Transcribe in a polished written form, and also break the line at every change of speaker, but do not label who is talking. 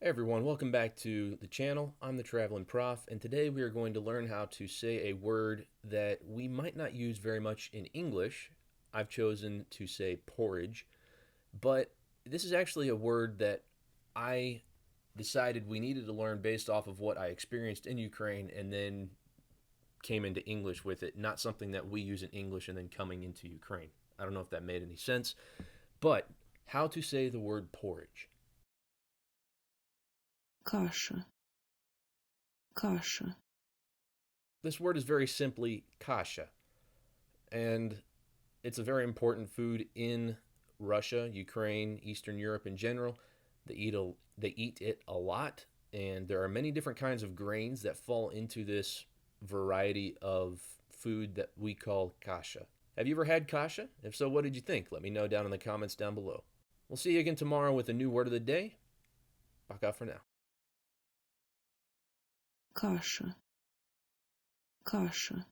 Hey everyone, welcome back to the channel. I'm the Travlin Prof, and today we are going to learn how to say a word that we might not use very much in English. I've chosen to say porridge, but this is actually a word that I decided we needed to learn based off of what I experienced in Ukraine and then came into English with it, not something that we use in English and then coming into Ukraine. I don't know if that made any sense, but how to say the word porridge.
каша, каша,
This word is very simply kasha, and it's a very important food in Russia, Ukraine, Eastern Europe in general. They eat it a lot, and there are many different kinds of grains that fall into this variety of food that we call kasha. Have you ever had kasha? If so, what did you think? Let me know down in the comments down below. We'll see you again tomorrow with a new word of the day. Baka for now.
каша, каша.